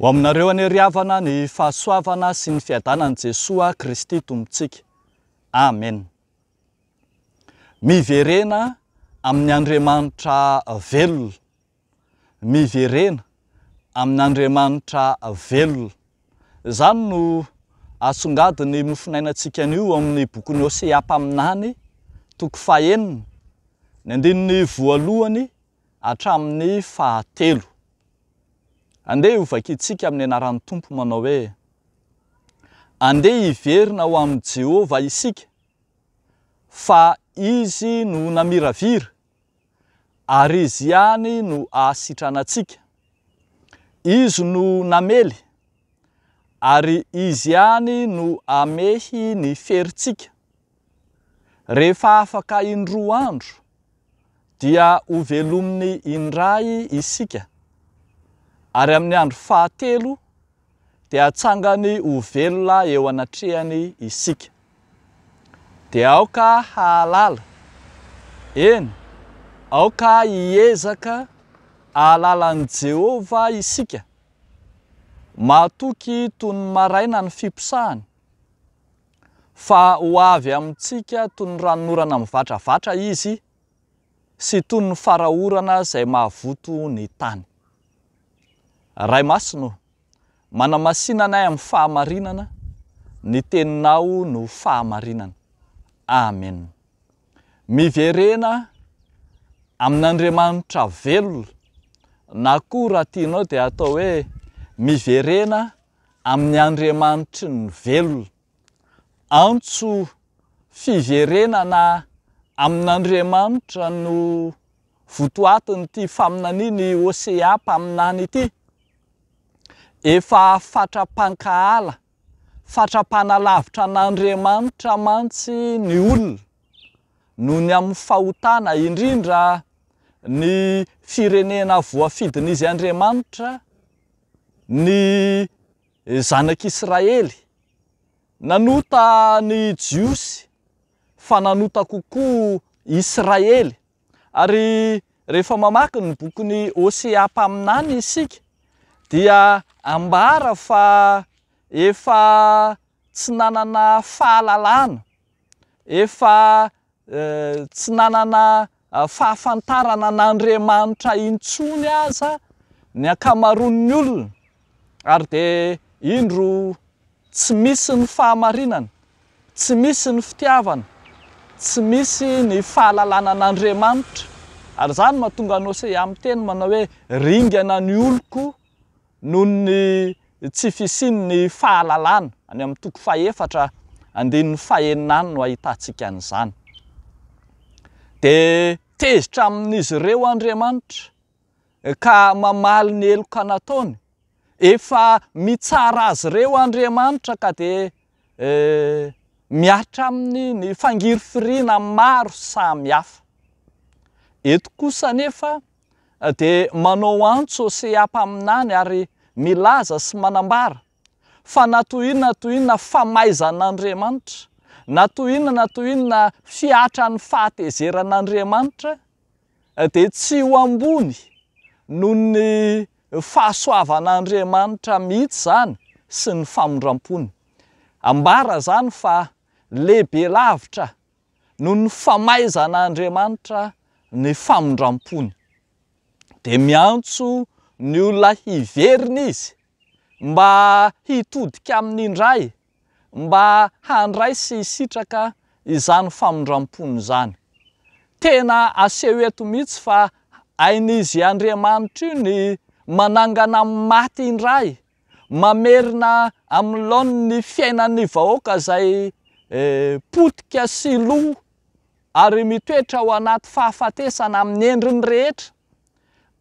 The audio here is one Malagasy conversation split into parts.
Ho aminareo aneriavana ny fahasoavana sy ny fiadanan'i Jesoa Kristy Tompontsika. Amen. Miverena amin'ny Andriamanitra velona. Miverena amin'ny Andriamanitra velona. Izany no asongadiny mofinainantsika anio amin'ny bokin'ny Hosea mpaminany, toko 4, ny andininy voalohany hatramin'ny 7. Andeha hovakitsika amin'ny anaran'ny Tompo manao hoe: andeha hiverina ho amin'ny Jehova isika, fa izy no namiravira, ary izy ihany no ahasitranantsika. Izy no namely, ary izy ihany no amehy ny ferintsika. Rehefa afaka indroa andro, dia ho velominy indray isika. Ary amin'ny andro 7 dia hatsangany ho velona eo anatrehany isika. Dia aoka hahalala, aoka hiezaka hahalalan'i Jehova isika. Mahatoky toy ny maraina ny fiposahany, fa ho avy amintsika toy ny ranonorana mivadravatra izy, sy toy ny farahorana izay mahavoto ny tany. Ray masino, manamasinanay amin'ny fahamarinana, ny teninao no fahamarinana. Amen. Miverena amin'Andriamanitra velona, na koa raha tianao dia atao hoe miverena amin'ny Andriamanitry ny velona. Antso fiverenana amin'Andriamanitra no votoatin'ity faminaniany Hosea mpaminany ity. Efa fatrapan-kahala, fatrapana lavitra an'Andriamanitra mantsy ny olona noho ny amin'ny fahotana, indrindra ny firenena voafidin'izy Andriamanitra, ny zanak'Israely. Nanota ny Jiosy, fa nanota kokoa Israely. Ary rehefa mamaky ny bokin'ny Hosea mpaminany isika, dia ambara fa efa tsy nanana fahalalana, efa tsy nanana fahafantarana n'Andriamanitra intsony aza ny akamaroan'ny olona, ary dia indro tsy misy ny fahamarinana, tsy misy ny fitiavana, tsy misy ny fahalalana n'Andriamanitra. Ary izany mahatonga ny Hosea miteny manao hoe: ringana ny oloko noho ny tsy fisian'ny fahalalana. Any amin'ny toko 4, andininy 9 no ahitantsika an'izany. Dia tezitra amin'izy ireo Andriamanitra, ka mamaly ny eloka nataony. Efa mitsara azy ireo Andriamanitra ka dia miatra aminy ny fangirifiriana maro samihafa. Eto kosa anefa dia manao antso Hosea mpaminany ary milaza sy manambara fa na toy inona famaizan'Andriamanitra, na toy inona fiatran'ny fahatezeran'Andriamanitra, dia tsy ho ambony noho ny fahasoavan'Andriamanitra mihitsy zany sy ny famondrampony. Ambara zany fa lehibe lavitra noho ny famaizan'Andriamanitra ny famondrampony. Dia miantso ny olona hiverina izy, mba hitodika amin'indray, mba handray sy hisitraka izany famondrampony izany. Tena aseho eto mihitsy fa hain'izy Andriamanitra io ny manangana maty indray, mamerina amin'ny laon'ny fiainan'ny vahoaka izay potika sy lo, ary mitoetra ao anaty fahafatesana amin'ny endriny rehetra.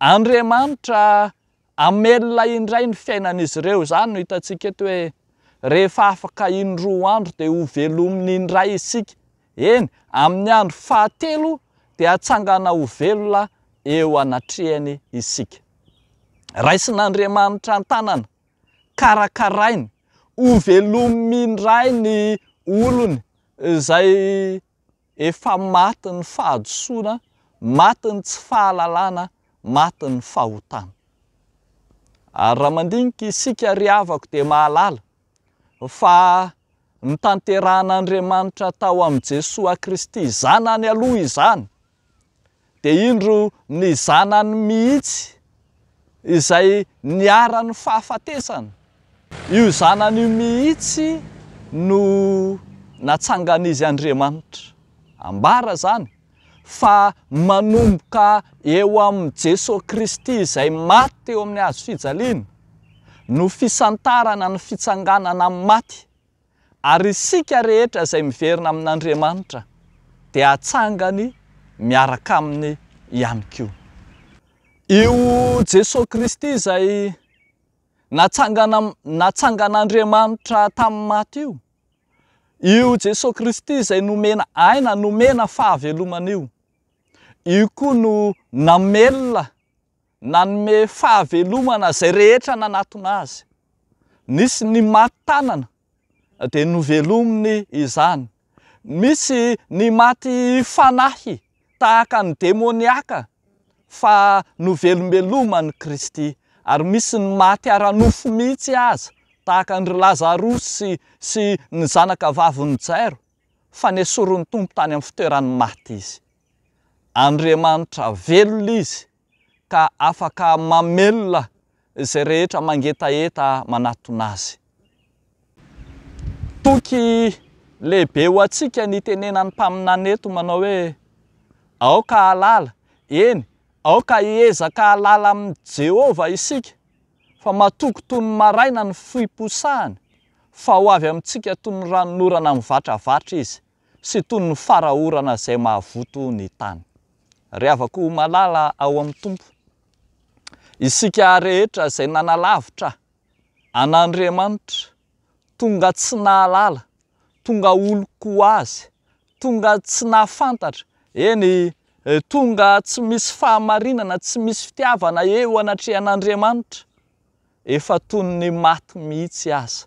Andriamanitra amelona indray ny fiainan'izy ireo. Izany no hitantsika eto hoe rehefa afaka indroa andro dia ho velominy indray isika. Amin'ny andro 7 dia hatsangana ho velona eo anatrehany isika. Raisin'Andriamanitra an-tanana, karakarainy, ho velominy indray ny olony izay efa maty ny fahadosoana, maty ny tsy fahalalana, maty ny fahotana. Ary raha mandinika isika ry havako dia mahalala fa ny tanterahan'Andriamanitra tao amin'ny Jesosy Kristy zanany aloha izany, dia indro ny zanany mihitsy izay niara-ny fahafatesana. Io zanany io mihitsy no natsangan'izy Andriamanitra. Ambara zany fa manomboka eo amin'ny Jesosy Kristy izay maty teo amin'ny hazo fijaliana no fisantarana ny fitsanganana amin'ny maty. Ary isika rehetra izay miverina amin'Andriamanitra dia atsangany miaraka aminy ihany koa. Io Jesosy Kristy izay natsangan'Andriamanitra tamin'ny maty io, io Jesosy Kristy izay nomena aina, nomena fahavelomana io, io koa no namelona, nanome fahavelomana zay rehetra nanatona azy. Nisy ny maty tanana dia novelominy izany. Misy ny maty fanahy tahaka ny demoniaka fa novelombelomany Kristy. Ary misy ny maty ara-nofo mihitsy aza tahaka ny Lazarosy sy ny zanaka vaviny Jairo fa nesoron'ny Tompo tany amin'ny fitoerany maty izy. Andriamanitra velona izy ka afaka mamelona izay rehetra mangetaeta manatona azy. Toky lehibe ho antsika ny tenenan'ny mpaminany eto manao hoe aoka halala, eny aoka hiezaka halala amin'ny Jehova isika, fa matoky toy ny maraina ny fiposahany, fa ho avy amintsika toy ny ranonorana mivantravatra izy sy toy ny farahorana izay mahavoto ny tany. Ry havako malala ao amin'ny Tompo, isika rehetra izay nanalavitra an'Andriamanitra, tonga tsy nahalala, tonga oloko azy, tonga tsy nahafantatra, eny tonga tsy misy fahamarinana, tsy misy fitiavana eo anatrehan'Andriamanitra, efa toy ny maty mihitsy aza.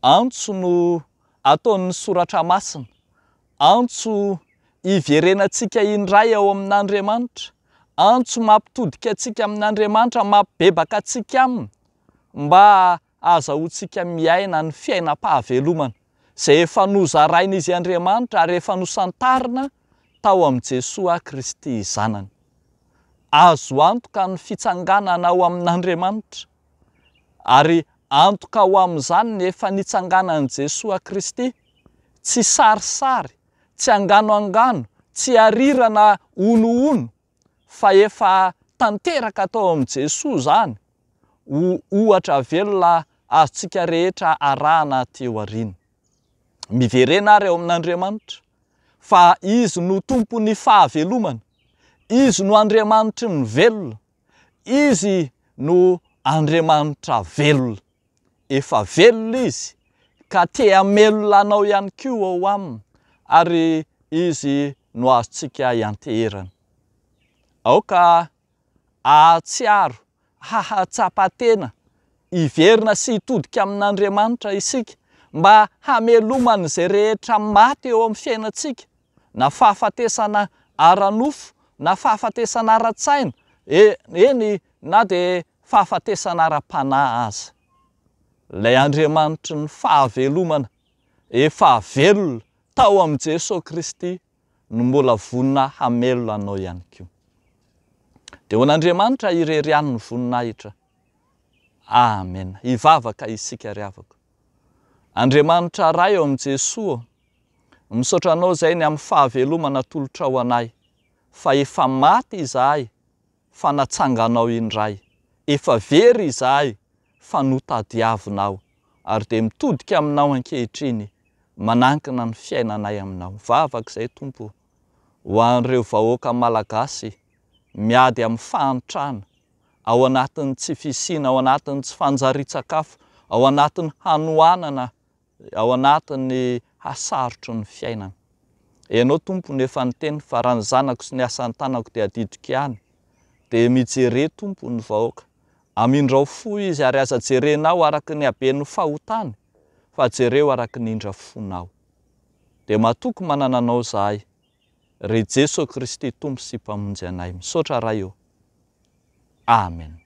Antso no ataon'ny soratra masina, antso iverenantsika indray ao amin'Andriamanitra, antso mampitodika antsika amin'Andriamanitra, mampibebaka antsika aminy, mba azahoantsika miaina ny fiainam-pahavelomana izay efa nozarain'izy Andriamanitra ary efa nosantarina tao amin'ny Jesosy Kristy zanany. Azo antoka ny fitsanganana ao amin'Andriamanitra ary antoka ho amin'izany ny efa nitsanganan'i Jesosy Kristy, tsy sarisary, tsy anganoangano, tsy arirana ono fa efa tanteraka tao amin'ny Jesosy zany, ohatra velona azontsika rehetra arahana teo aoriana. Miverena ary ao amin'Andriamanitra fa izy no tompon'ny fahavelomana, izy no Andriamanitra ny velona, izy no Andriamanitra velona. Efa velona izy ka te hamelona anao ihany koa ao aminy, ary izy no azontsika ianteherana. Aoka ahatsiaro, hahatsapa-tena, hiverina sy hitodika amin'Andriamanitra isika mba hamelomana izay rehetra maty eo amin'ny fiainantsika, na fahafatesana ara-nofo, na fahafatesana ara-tsaina, eny na dia fahafatesana ara-panahy aza. Ilay Andriamanitra ny fahavelomana efa velona tao amin'ny Jesosy Kristy no mbola vonina hamelona anao ihany koa. Dia hoan'Andriamanitra ireriany ny voninahitra. Amen. Hivavaka isika ry havako. Andriamanitra ray ao amin'ny Jesosy, misaotra anao izay ny amin'ny fahavelomana tolotra ho anay, fa efa maty izahay fa natsanganao indray, efa very izahay fa notadiavinao, ary dia mitodika aminao ankehitriny, manankina ny fiainanay aminao. Mivavaka izay Tompo ho an'ireo vahoaka malagasy miady amin'ny fahantrana, ao anatin'ny tsy fisiana, ao anatin'ny tsy fanjarian-tsakafo, ao anatin'ny hanoanana, ao anatin'ny hasarotry ny fiainana. Ianao Tompo nefa niteny fa raha ny zanako sy ny asan'ny tanako dia adidiko ihany, dia mijere Tompo ny vahoaka. Amindrao fo izy ary aza jerenao araka ny haben'ny fahotany, fa jereo araka ny indra fonao. Dia matoky manana anao zahay, ry Jesosy Kristy Tompo sy mpamonjy anay. Misaotra ray eo. Amen.